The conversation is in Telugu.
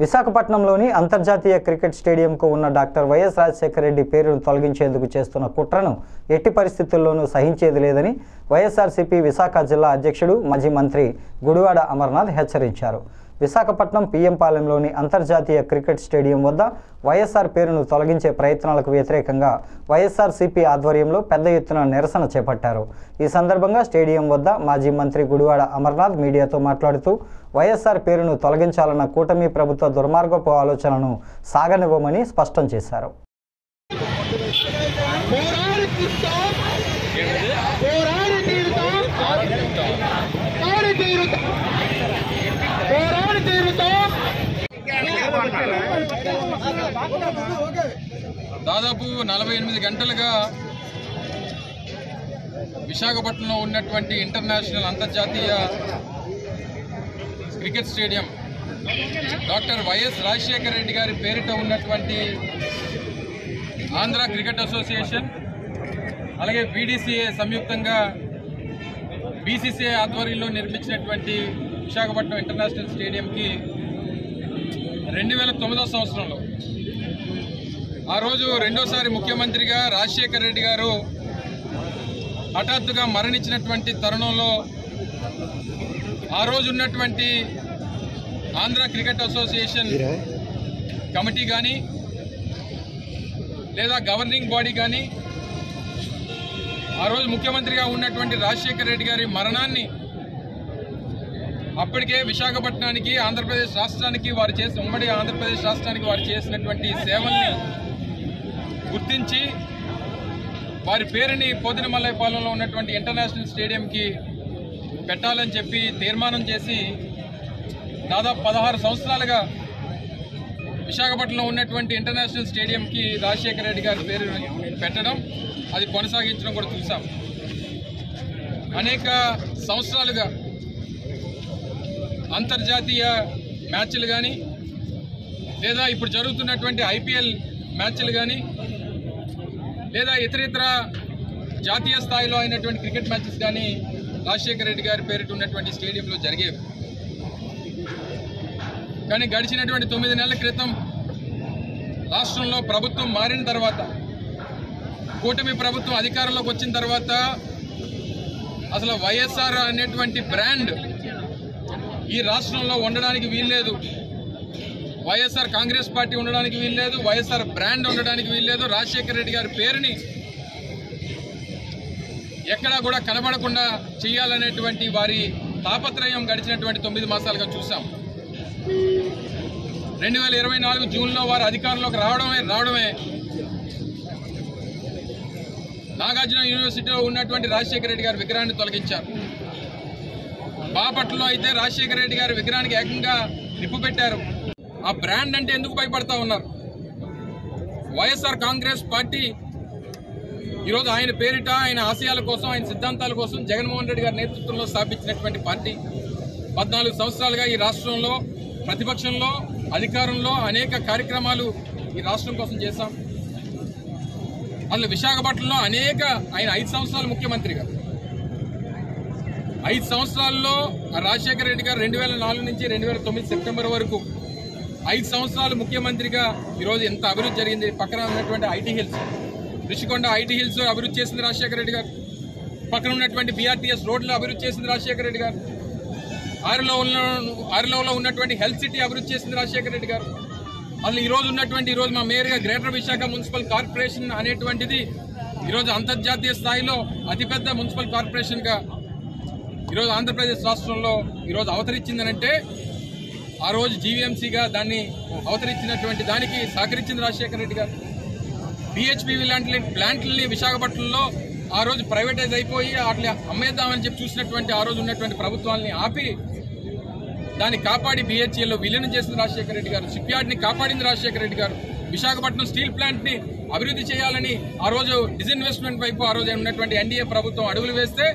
విశాఖపట్నంలోని అంతర్జాతీయ క్రికెట్ స్టేడియంకు ఉన్న డాక్టర్ వైఎస్ రాజశేఖర రెడ్డి పేరును తొలగించేందుకు చేస్తున్న కుట్రను ఎట్టి పరిస్థితుల్లోనూ సహించేది లేదని వైఎస్ఆర్సీపీ విశాఖ జిల్లా అధ్యక్షుడు మాజీ మంత్రి గుడివాడ అమర్నాథ్ హెచ్చరించారు. విశాఖపట్నం పిఎంపాలెంలోని అంతర్జాతీయ క్రికెట్ స్టేడియం వద్ద వైఎస్ఆర్ పేరును తొలగించే ప్రయత్నాలకు వ్యతిరేకంగా వైఎస్ఆర్సీపీ ఆధ్వర్యంలో పెద్ద ఎత్తున నిరసన చేపట్టారు. ఈ సందర్భంగా స్టేడియం వద్ద మాజీ మంత్రి గుడివాడ అమర్నాథ్ మీడియాతో మాట్లాడుతూ వైఎస్ఆర్ పేరును తొలగించాలన్న కూటమి ప్రభుత్వ దుర్మార్గపు ఆలోచనను సాగనివ్వమని స్పష్టం చేశారు. దాదాపు 48 గంటలుగా విశాఖపట్నంలో ఉన్నటువంటి ఇంటర్నేషనల్ అంతర్జాతీయ cricket stadium doctor YS Rajasekhara Reddy గారి పేరిట ఉన్నటువంటి ఆంధ్ర క్రికెట్ అసోసియేషన్ అలాగే బీడీసీఏ సంయుక్తంగా బీసీసీఐ ఆధ్వర్యంలో నిర్మించినటువంటి విశాఖపట్నం ఇంటర్నేషనల్ స్టేడియంకి 2009 సంవత్సరంలో ఆ రోజు రెండోసారి ముఖ్యమంత్రిగా రాజశేఖర రెడ్డి గారు హఠాత్తుగా మరణించినటువంటి తరుణంలో ఆ రోజు ఉన్నటువంటి ఆంధ్ర క్రికెట్ అసోసియేషన్ కమిటీ కానీ లేదా గవర్నింగ్ బాడీ కానీ ఆ రోజు ముఖ్యమంత్రిగా ఉన్నటువంటి రాజశేఖర రెడ్డి గారి మరణాన్ని అప్పటికే విశాఖపట్నానికి ఆంధ్రప్రదేశ్ రాష్ట్రానికి వారు చేసిన ఉమ్మడి ఆంధ్రప్రదేశ్ రాష్ట్రానికి వారు చేసినటువంటి సేవల్ని గుర్తించి వారి పేరుని పోతినమల్లైపాలెంలో ఉన్నటువంటి ఇంటర్నేషనల్ స్టేడియంకి పెట్టాలని చెప్పి తీర్మానం చేసి దాదాపు 16 సంవత్సరాలుగా విశాఖపట్నంలో ఉన్నటువంటి ఇంటర్నేషనల్ స్టేడియంకి రాజశేఖర రెడ్డి గారి పేరు పెట్టడం అది కొనసాగించడం కూడా చూసాం. అనేక సంవత్సరాలుగా అంతర్జాతీయ మ్యాచ్లు కానీ లేదా ఇప్పుడు జరుగుతున్నటువంటి ఐపీఎల్ మ్యాచ్లు కానీ లేదా ఇతర జాతీయ స్థాయిలో అయినటువంటి క్రికెట్ మ్యాచెస్ కానీ రాజశేఖర రెడ్డి గారి పేరిట ఉన్నటువంటి స్టేడియంలో జరిగేవి. కానీ గడిచినటువంటి 9 నెలల క్రితం రాష్ట్రంలో ప్రభుత్వం మారిన తర్వాత కూటమి ప్రభుత్వం అధికారంలోకి వచ్చిన తర్వాత అసలు వైఎస్ఆర్ అనేటువంటి బ్రాండ్ ఈ రాష్ట్రంలో ఉండడానికి వీల్లేదు. వైఎస్ఆర్ కాంగ్రెస్ పార్టీ ఉండడానికి వీల్లేదు, వైఎస్ఆర్ బ్రాండ్ ఉండడానికి వీల్లేదు. రాజశేఖర రెడ్డి గారి పేరుని ఎక్కడా కూడా కనబడకుండా చేయాలనేటువంటి వారి తాపత్రయం గడిచినటువంటి 9 మాసాలుగా చూసాం. 2024 జూన్లో వారు అధికారంలోకి రావడమే నాగార్జున యూనివర్సిటీలో ఉన్నటువంటి రాజశేఖర రెడ్డి గారి విగ్రహాన్ని తొలగించారు. బాపట్లలో అయితే రాజశేఖర రెడ్డి గారి విగ్రహానికి ఏకంగా నిప్పు పెట్టారు. ఆ బ్రాండ్ అంటే ఎందుకు భయపడతా ఉన్నారు? వైఎస్ఆర్ కాంగ్రెస్ పార్టీ ఈరోజు ఆయన పేరిట ఆయన ఆశయాల కోసం ఆయన సిద్ధాంతాల కోసం జగన్మోహన్ రెడ్డి గారి నేతృత్వంలో స్థాపించినటువంటి పార్టీ 14 సంవత్సరాలుగా ఈ రాష్ట్రంలో ప్రతిపక్షంలో అధికారంలో అనేక కార్యక్రమాలు ఈ రాష్ట్రం కోసం చేశాం. అందులో విశాఖపట్నంలో ఆయన 5 సంవత్సరాలు ముఖ్యమంత్రిగా 5 సంవత్సరాల్లో రాజశేఖర రెడ్డి గారు 2004 నుంచి 2009 సెప్టెంబర్ వరకు 5 సంవత్సరాలు ముఖ్యమంత్రిగా ఈరోజు ఎంత అభివృద్ధి జరిగింది. పక్కన ఉన్నటువంటి IT hills Rushikonda IT hills అభివృద్ధి చేసింది రాజశేఖర రెడ్డి గారు. పక్కన ఉన్నటువంటి బీఆర్టీఎస్ రోడ్లు అభివృద్ధి చేసింది రాజశేఖర రెడ్డి గారు. ఆరులోలో ఉన్నటువంటి హెల్త్ సిటీ అభివృద్ధి చేసింది రాజశేఖర రెడ్డి గారు. అసలు ఈరోజు మా మేయర్గా గ్రేటర్ విశాఖ మున్సిపల్ కార్పొరేషన్ అనేటువంటిది ఈరోజు అంతర్జాతీయ స్థాయిలో అతిపెద్ద మున్సిపల్ కార్పొరేషన్గా ఈరోజు ఆంధ్రప్రదేశ్ రాష్ట్రంలో ఈరోజు అవతరించిందనంటే ఆ రోజు జీవీఎంసీగా దాన్ని అవతరించినటువంటి దానికి సహకరించింది రాజశేఖర రెడ్డి గారు. పిహెచ్పివి లాంటి ప్లాంట్లని విశాఖపట్నంలో ఆ రోజు ప్రైవేటైజ్ అయిపోయి అట్లా అమ్మేద్దామని చెప్పి చూసినటువంటి ఆ రోజు ఉన్నటువంటి ప్రభుత్వాన్ని ఆపి దాన్ని కాపాడి బిహెచ్ఎల్లో విలీనం చేసింది రాజశేఖర రెడ్డి గారు. షిప్ యార్డ్ని కాపాడింది రాజశేఖర రెడ్డి గారు. విశాఖపట్నం స్టీల్ ప్లాంట్ని అభివృద్ధి చేయాలని ఆ రోజు డిజిన్వెస్ట్మెంట్ వైపు ఆ రోజు ఉన్నటువంటి ఎన్డీఏ ప్రభుత్వం అడుగులు వేస్తే